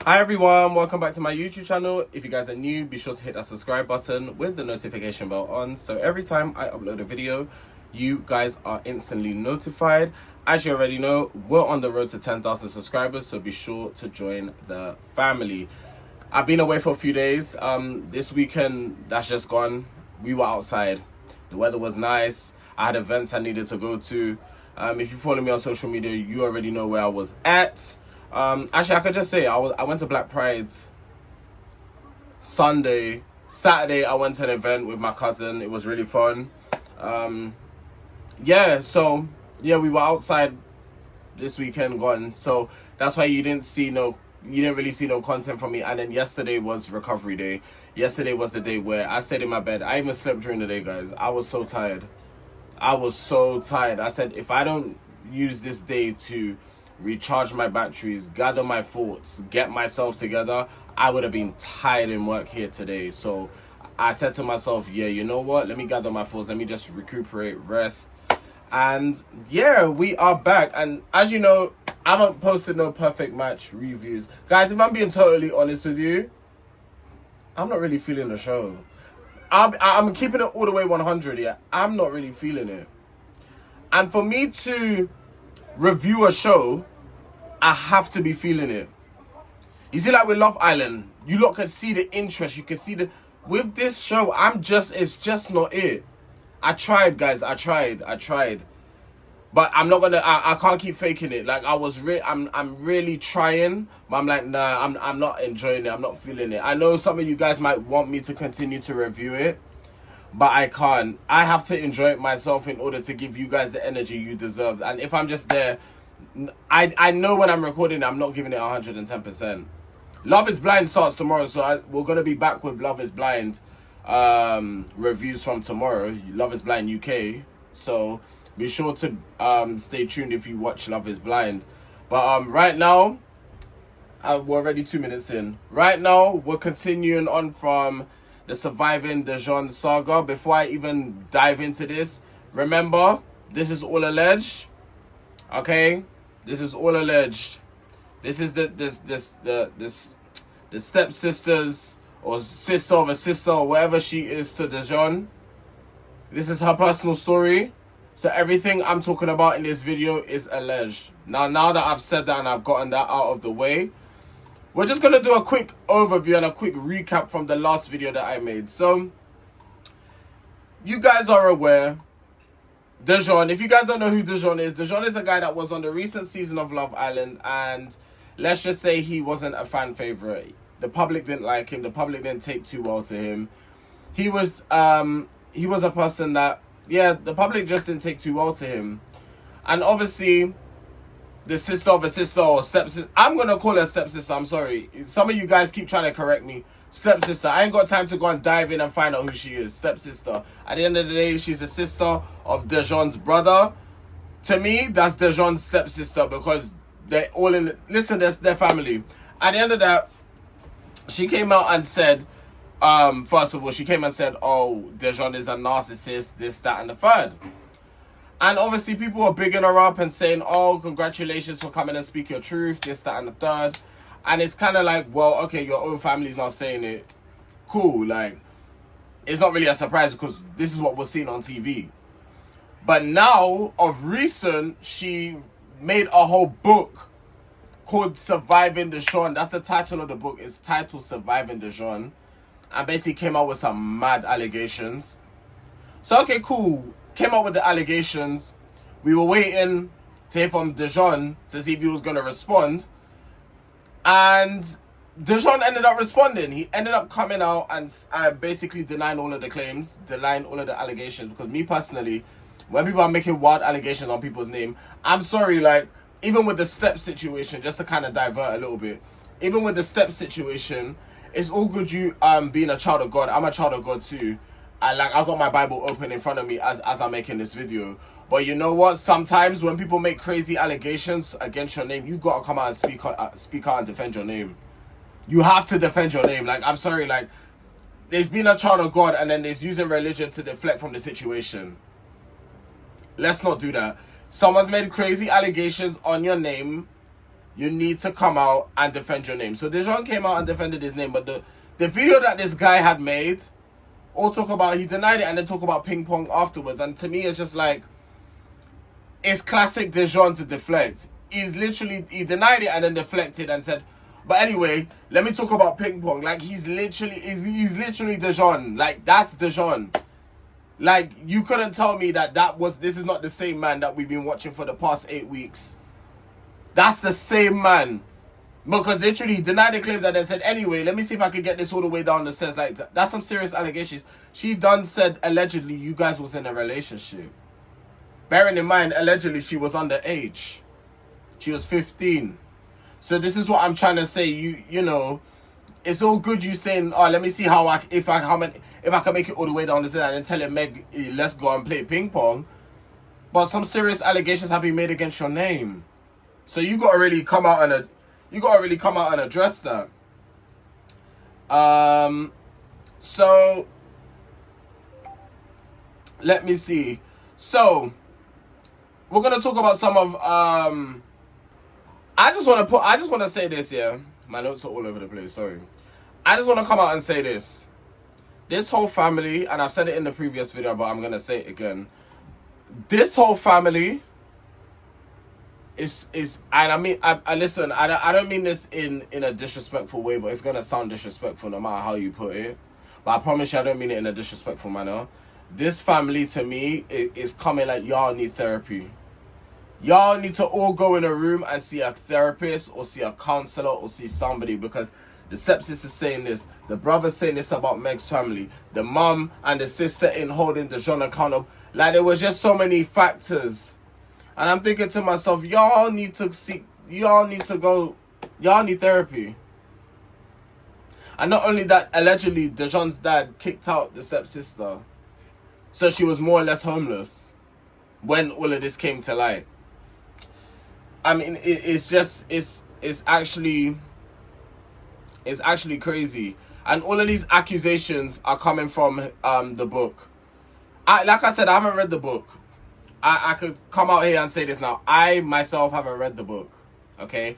Hi everyone, welcome back to my YouTube channel. If you guys are new, be sure to hit that subscribe button with the notification bell on, so every time I upload a video, you guys are instantly notified. As you already know, we're on the road to 10,000 subscribers, so be sure to join the family. I've been away for a few days. This weekend that's just gone, we were outside. The weather was nice. I had events I needed to go to. If you follow me on social media, you already know where I was at. Actually, I could just say I went to Black Pride Sunday. Saturday, I went to an event with my cousin. It was really fun. We were outside this weekend gone. So that's why you didn't really see no content from me. And then yesterday was recovery day. Yesterday was the day where I stayed in my bed. I even slept during the day, guys. I was so tired. I said, if I don't use this day to recharge my batteries, gather my thoughts, get myself together, I would have been tired in work here today. So I said to myself, yeah, you know what? Let me gather my thoughts. Let me just recuperate, rest. And yeah, we are back. And as you know, I haven't posted no perfect match reviews. Guys, if I'm being totally honest with you, I'm not really feeling the show. I'm keeping it all the way 100, yeah. I'm not really feeling it. And for me to review a show, I have to be feeling it. You see, like with Love Island, you lot can see the interest. You can see with this show, it's just not it. I tried, guys. I tried. But I'm not gonna. I can't keep faking it. Like I'm really trying, but I'm like, nah. I'm not enjoying it. I'm not feeling it. I know some of you guys might want me to continue to review it, but I can't. I have to enjoy it myself in order to give you guys the energy you deserve. And if I'm just there, I know when I'm recording, I'm not giving it 110%. Love is Blind starts tomorrow, so we're gonna be back with Love is Blind reviews from tomorrow. Love is Blind UK. So be sure to stay tuned if you watch Love is Blind. But right now, we're already 2 minutes in. Right now, we're continuing on from the Surviving Dejon saga. Before I even dive into this, remember, this is all alleged. Okay? This is all alleged. This is the stepsisters or sister of a sister or whatever she is to Dejon. This is her personal story. So everything I'm talking about in this video is alleged. Now that I've said that and I've gotten that out of the way, we're just going to do a quick overview and a quick recap from the last video that I made. So, you guys are aware, Dejon, if you guys don't know who Dejon is a guy that was on the recent season of Love Island, and let's just say he wasn't a fan favorite. The public didn't like him. The public didn't take too well to him. He was a person that, yeah, the public just didn't take too well to him. And obviously, the sister of a sister or stepsister, I'm going to call her stepsister, I'm sorry. Some of you guys keep trying to correct me. Stepsister, I ain't got time to go and dive in and find out who she is. Stepsister. At the end of the day, she's a sister of Dejon's brother. To me, that's Dejon's stepsister because they're all in, listen, that's their family. At the end of that, she came out and said, first of all, she came and said, oh, Dejon is a narcissist, this, that, and the third. And obviously, people were bigging her up and saying, oh, congratulations for coming and speak your truth, this, that, and the third. And it's kind of like, well, okay, your own family's not saying it. Cool, like, it's not really a surprise because this is what we're seeing on TV. But now, of recent, she made a whole book called Surviving Dejon. That's the title of the book. It's titled Surviving Dejon. And basically came out with some mad allegations. So, okay, cool. Came out with the allegations. We were waiting to hear from Dejon to see if he was going to respond. And Dejon ended up responding. He ended up coming out and basically denying all of the claims, denying all of the allegations. Because me personally, when people are making wild allegations on people's name, I'm sorry, like, even with the step situation, just to kind of divert a little bit, even with the step situation, it's all good you being a child of God. I'm a child of God too. And like, I've got my Bible open in front of me as I'm making this video. But you know what? Sometimes when people make crazy allegations against your name, you gotta come out and speak out and defend your name. You have to defend your name. Like, I'm sorry, like, there's been a child of God and then there's using religion to deflect from the situation. Let's not do that. Someone's made crazy allegations on your name. you need to come out and defend your name. So Dejon came out and defended his name, but the video that this guy had made, all talk about, he denied it and then talk about ping pong afterwards. And to me, it's just like, it's classic Dejon to deflect. He denied it and then deflected and said, but anyway, let me talk about ping pong. Like, he's literally Dejon. Like, that's Dejon. Like, you couldn't tell me that this is not the same man that we've been watching for the past 8 weeks. That's the same man. Because literally he denied the claims and then said, anyway, let me see if I can get this all the way down the stairs. Like, that's some serious allegations. She done said, allegedly, you guys was in a relationship. Bearing in mind, allegedly, she was underage. She was 15. So this is what I'm trying to say. You know, it's all good you saying, oh, let me see if I can make it all the way down the stairs and then tell Meg, let's go and play ping pong. But some serious allegations have been made against your name. So you gotta really come out and address that. So let me see. So we're gonna talk about some of I just want to say this, yeah. My notes are all over the place, sorry. I just want to come out and say this. This whole family, and I've said it in the previous video, but I'm gonna say it again. This whole family is and I mean, I listen, I don't mean this in a disrespectful way, but it's gonna sound disrespectful no matter how you put it. But I promise you I don't mean it in a disrespectful manner. This family to me is coming like y'all need therapy. Y'all need to all go in a room and see a therapist or see a counselor or see somebody, because the stepsister's saying this, the brother's saying this about Meg's family, the mum and the sister ain't holding Dejon accountable. Like, there was just so many factors. And I'm thinking to myself, y'all need therapy. And not only that, allegedly, Dejon's dad kicked out the stepsister. So she was more or less homeless when all of this came to light. I mean, it's actually crazy. And all of these accusations are coming from the book. Like I said, I haven't read the book. I could come out here and say this now. I myself haven't read the book. Okay?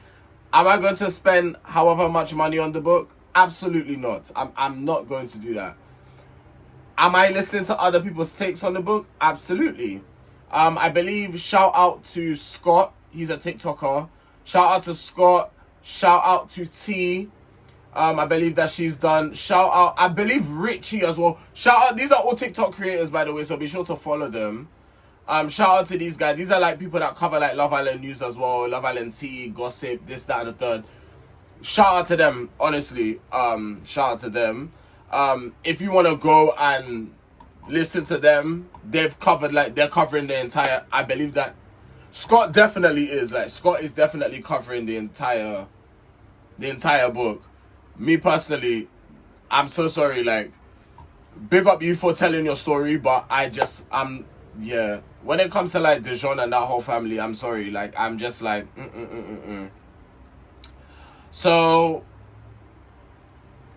Am I going to spend however much money on the book? Absolutely not. I'm not going to do that. Am I listening to other people's takes on the book? Absolutely. I believe, shout out to Scott. He's a TikToker. Shout out to Scott. Shout out to T. I believe that she's done. Shout out, I believe Richie as well. Shout out, these are all TikTok creators, by the way, so be sure to follow them. Shout out to these guys. These are like people that cover like Love Island news as well, Love Island tea, gossip, this, that, and the third. Shout out to them, honestly. Shout out to them. If you want to go and listen to them, they're covering the entire, I believe that Scott definitely is, like, Scott is definitely covering the entire book. Me personally, I'm so sorry, like, big up you for telling your story, but yeah, when it comes to like Dejon and that whole family, I'm sorry, like, I'm just like, So,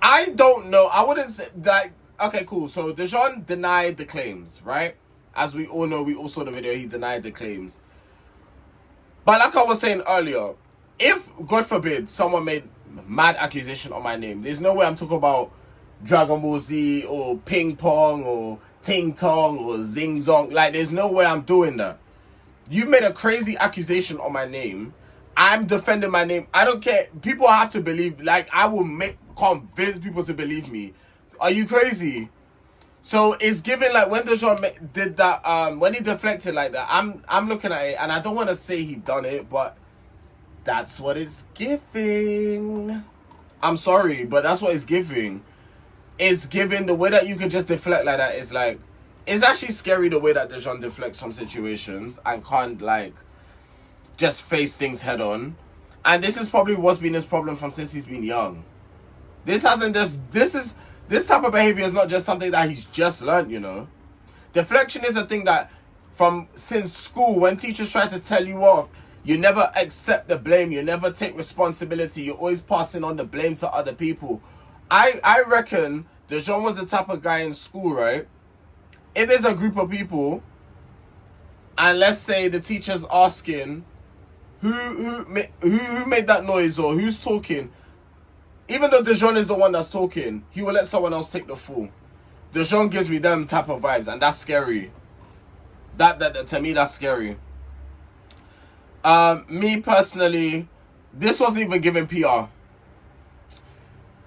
I don't know, I wouldn't say, like, okay, cool, so Dejon denied the claims, right? As we all know, we all saw the video, he denied the claims. But like I was saying earlier, if, God forbid, someone made mad accusation on my name, there's no way I'm talking about Dragon Ball Z or Ping Pong or Ting Tong or Zing Zong. Like, there's no way I'm doing that. You've made a crazy accusation on my name. I'm defending my name. I don't care. People have to believe. Like, I will convince people to believe me. Are you crazy? So it's given, like, when Dejon did that, when he deflected like that, I'm looking at it, and I don't want to say he done it, but that's what it's giving. I'm sorry, but that's what it's giving. It's giving, the way that you can just deflect like that is like, it's actually scary the way that Dejon deflects from situations and can't, like, just face things head on. And this is probably what's been his problem from since he's been young. This type of behavior is not just something that he's just learned, you know. Deflection is a thing that since school, when teachers try to tell you off, you never accept the blame, you never take responsibility, you're always passing on the blame to other people. I reckon Dejon was the type of guy in school, right? If there's a group of people, and let's say the teacher's asking who made that noise or who's talking? Even though Dejon is the one that's talking, he will let someone else take the fall. Dejon gives me them type of vibes, and that's scary. That to me, that's scary. Me personally, this wasn't even giving PR.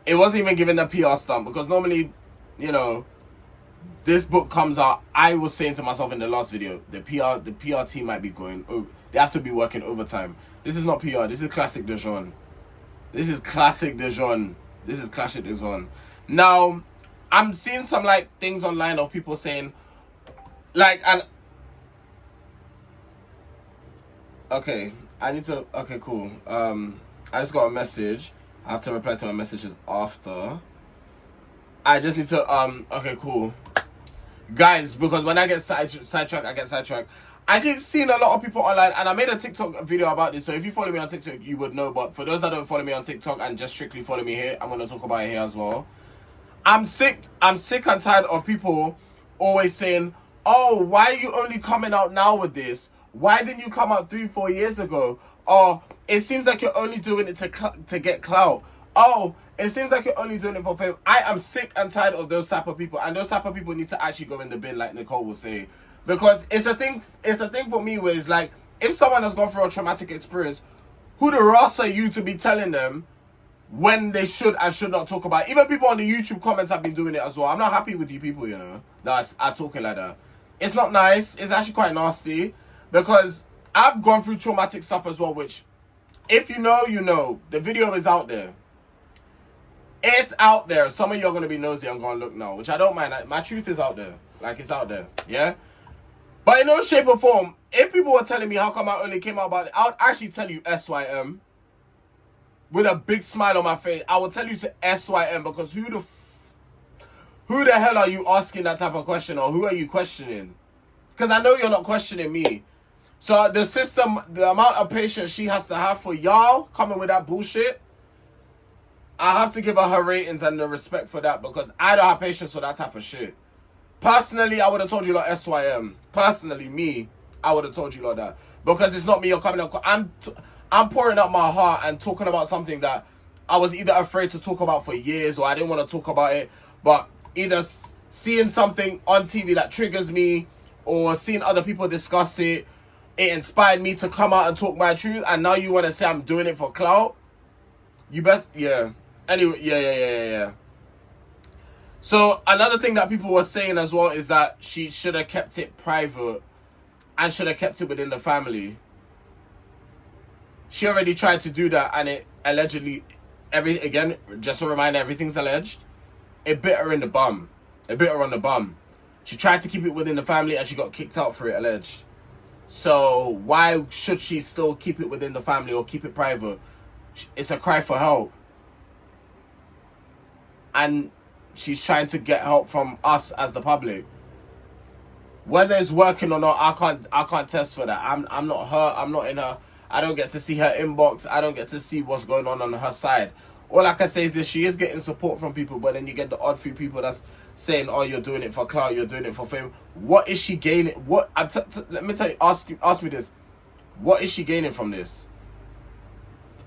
It wasn't even giving a PR stunt, because normally, you know, this book comes out. I was saying to myself in the last video, the PR team might be going. They have to be working overtime. This is not PR. This is classic Dejon. This is classic Dejon. This is classic Dejon. Now, I'm seeing some like things online of people saying, like, and okay, I need to. Okay, cool. I just got a message. I have to reply to my messages after. I just need to. Okay, cool. Guys, because when I get sidetracked, I get sidetracked. I keep seeing a lot of people online, and I made a TikTok video about this, so if you follow me on TikTok, you would know, but for those that don't follow me on TikTok and just strictly follow me here, I'm going to talk about it here as well. I'm sick and tired of people always saying, oh, why are you only coming out now with this? Why didn't you come out 3-4 years ago? Or, it seems like you're only doing it to get clout. Oh, it seems like you're only doing it for fame. I am sick and tired of those type of people, and those type of people need to actually go in the bin, like Nicole will say. Because it's a thing for me where it's like, if someone has gone through a traumatic experience, who the Ross are you to be telling them when they should and should not talk about it? Even people on the YouTube comments have been doing it as well. I'm not happy with you people, you know, that are talking like that. It's not nice. It's actually quite nasty. Because I've gone through traumatic stuff as well, which, if you know, you know. The video is out there. It's out there. Some of you are going to be nosy and going to look now, which I don't mind. My truth is out there. Like, it's out there. Yeah? But in no shape or form, if people were telling me how come I only came out about it, I would actually tell you SYM. With a big smile on my face. I would tell you to SYM, because who the hell are you asking that type of question, or who are you questioning? Because I know you're not questioning me. So the system, the amount of patience she has to have for y'all coming with that bullshit, I have to give her ratings and the respect for that, because I don't have patience for that type of shit. Personally, I would have told you like SYM. Personally, me, I would have told you like that. Because it's not me you're coming up. I'm pouring out my heart and talking about something that I was either afraid to talk about for years, or I didn't want to talk about it. But either seeing something on TV that triggers me, or seeing other people discuss it, it inspired me to come out and talk my truth. And now you want to say I'm doing it for clout? You best, yeah. Anyway, yeah. So, another thing that people were saying as well is that she should have kept it private and should have kept it within the family. She already tried to do that, and it allegedly, again, just a reminder, everything's alleged. It bit her in the bum. It bit her on the bum. She tried to keep it within the family, and she got kicked out for it, alleged. So, why should she still keep it within the family or keep it private? It's a cry for help. And she's trying to get help from us as the public. Whether it's working or not, I can't test for that. I'm not her. I'm not in her. I don't get to see her inbox. I don't get to see what's going on her side. All I can say is this: she is getting support from people, but then you get the odd few people that's saying, "Oh, you're doing it for clout. You're doing it for fame." What is she gaining? What? Let me tell you. Ask me this: what is she gaining from this?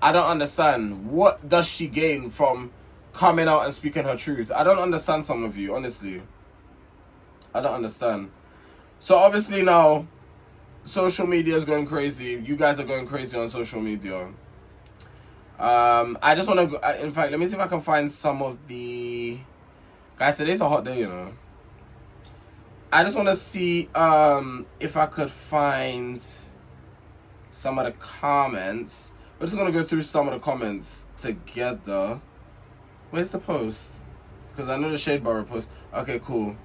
I don't understand. What does she gain from coming out and speaking her truth? I don't understand, some of you, honestly. I don't understand. So obviously now, social media is going crazy. You guys are going crazy on social media. I just want to, in fact, let me see if I can find some of the, guys, today's a hot day, you know. I just want to see if I could find some of the comments. We're just going to go through some of the comments together. Where's the post? Because I know the Shade Bar post. Okay, cool.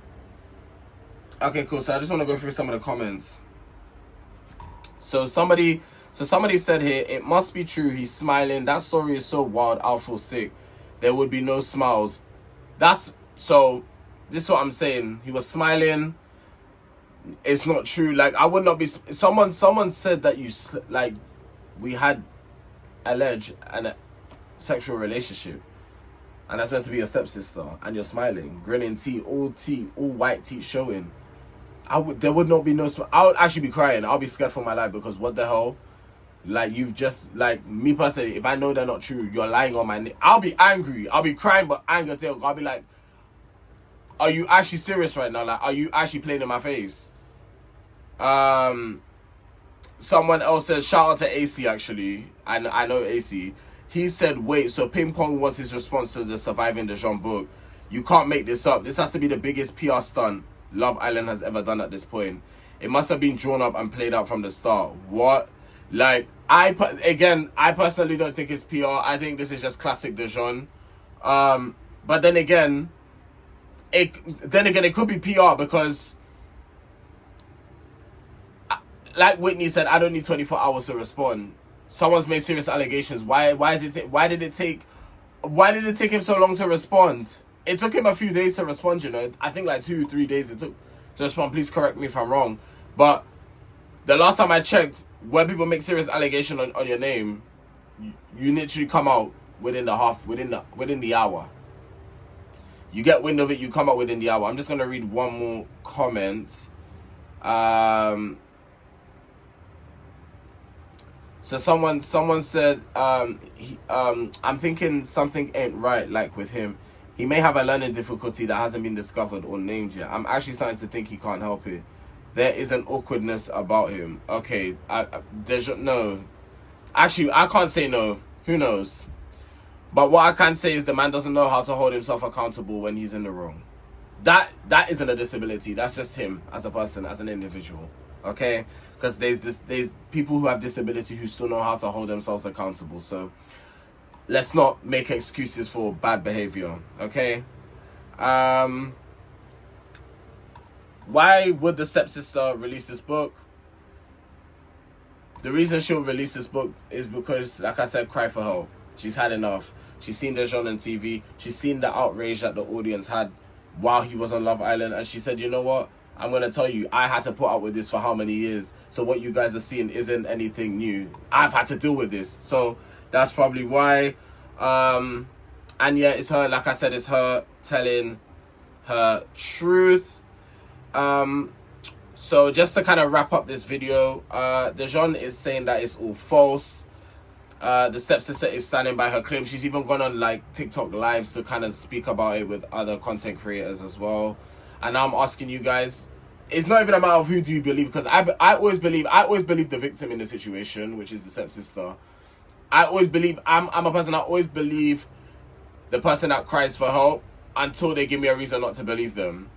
So I just want to go through some of the comments. So somebody said here, it must be true. He's smiling. That story is so wild. I'll feel sick. There would be no smiles. So this is what I'm saying. He was smiling. It's not true. Like, I would not be. Someone said that we had alleged a sexual relationship. And that's meant to be your stepsister. And you're smiling. Grinning teeth, all white teeth showing. There would not be no smile. I would actually be crying. I'll be scared for my life, because what the hell? Like, you've just, like, me personally, if I know they're not true, you're lying on my name. I'll be angry. I'll be crying, but anger tail. I'll be like, are you actually serious right now? Like, are you actually playing in my face? Someone else says, shout out to AC, actually. I know AC. He said, wait, so ping pong was his response to the Surviving Dejon book. You can't make this up. This has to be the biggest PR stunt Love Island has ever done at this point. It must have been drawn up and played out from the start. What? Like, I personally don't think it's PR. I think this is just classic Dejon. But then again, it could be PR because, like Whitney said, I don't need 24 hours to respond. Someone's made serious allegations. Why did it take him so long to respond? It took him a few days to respond, you know. I think like 2-3 days it took to respond. Please correct me if I'm wrong. But the last time I checked, when people make serious allegation on your name, you literally come out within the hour. You get wind of it, you come out within the hour. I'm just gonna read one more comment. So someone said, I'm thinking something ain't right, like with him. He may have a learning difficulty that hasn't been discovered or named yet. I'm actually starting to think he can't help it. There is an awkwardness about him. Okay, no. Actually, I can't say no. Who knows? But what I can say is the man doesn't know how to hold himself accountable when he's in the wrong. That isn't a disability. That's just him as a person, as an individual. Okay? Because there's people who have disability who still know how to hold themselves accountable. So let's not make excuses for bad behavior. Okay? Why would the stepsister release this book? The reason she'll release this book is because, like I said, cry for help. She's had enough. She's seen Dejon on TV. She's seen the outrage that the audience had while he was on Love Island. And she said, you know what? I'm going to tell you, I had to put up with this for how many years? So what you guys are seeing isn't anything new. I've had to deal with this. So that's probably why. And yeah, it's her, like I said, it's her telling her truth. So just to kind of wrap up this video, Dejon is saying that it's all false. The stepsister is standing by her claim. She's even gone on like TikTok lives to kind of speak about it with other content creators as well. And now I'm asking you guys, it's not even a matter of who do you believe, because I always believe the victim in the situation, which is the stepsister. I always believe, I'm a person, I always believe the person that cries for help until they give me a reason not to believe them.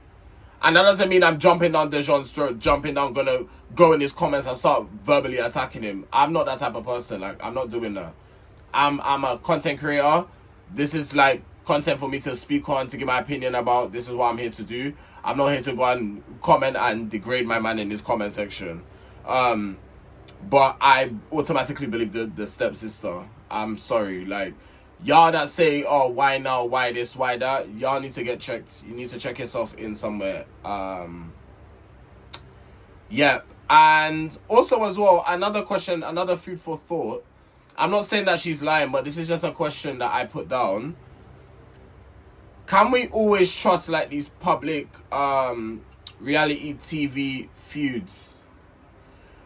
And that doesn't mean I'm jumping down Dejon's throat, gonna go in his comments and start verbally attacking him. I'm not that type of person. Like, I'm not doing that. I'm a content creator. This is like content for me to speak on, to give my opinion about. This is what I'm here to do. I'm not here to go and comment and degrade my man in his comment section. But I automatically believe the stepsister. I'm sorry. Like, y'all that say, oh, why now, why this, why that, y'all need to get checked. You need to check yourself in somewhere. Yeah. And also as well, another question, another food for thought. I'm not saying that she's lying, but this is just a question that I put down. Can we always trust like these public reality TV feuds?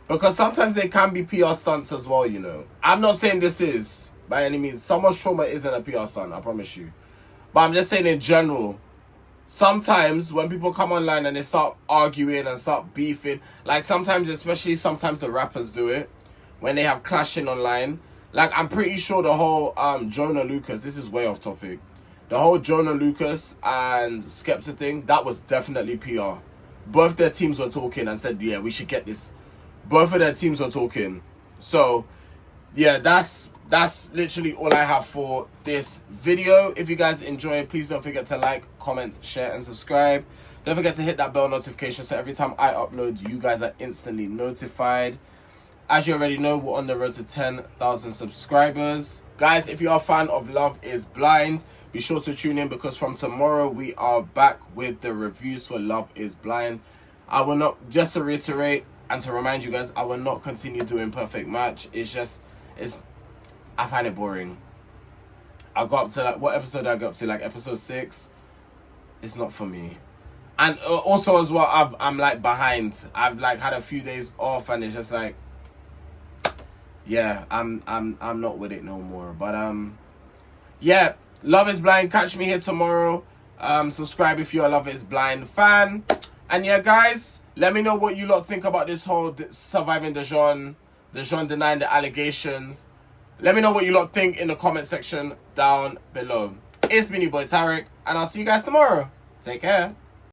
Because sometimes they can be PR stunts as well, you know. I'm not saying this is, by any means. Someone's trauma isn't a PR stunt, I promise you. But I'm just saying in general, sometimes when people come online and they start arguing and start beefing, like sometimes, especially sometimes the rappers do it, when they have clashing online. Like, I'm pretty sure the whole Jonah Lucas, this is way off topic, the whole Jonah Lucas and Skepta thing, that was definitely PR. Both their teams were talking and said, yeah, we should get this. Both of their teams were talking. So, yeah, that's literally all I have for this video. If you guys enjoy, please don't forget to like, comment, share, and subscribe. Don't forget to hit that bell notification so every time I upload, you guys are instantly notified. As you already know, we're on the road to 10,000 subscribers. Guys, if you are a fan of Love is Blind, be sure to tune in, because from tomorrow we are back with the reviews for Love is Blind. I will not, just to reiterate and to remind you guys, I will not continue doing Perfect Match. I find it boring. I got up to like, what episode did I go up to? Like episode 6. It's not for me. And also as well, I'm like behind. I've like had a few days off and it's just like, yeah, I'm not with it no more. But yeah, Love is Blind. Catch me here tomorrow. Subscribe if you're a Love is Blind fan. And yeah, guys, let me know what you lot think about this whole surviving Dejon denying the allegations. Let me know what you lot think in the comment section down below. It's been your boy Tarek, and I'll see you guys tomorrow. Take care.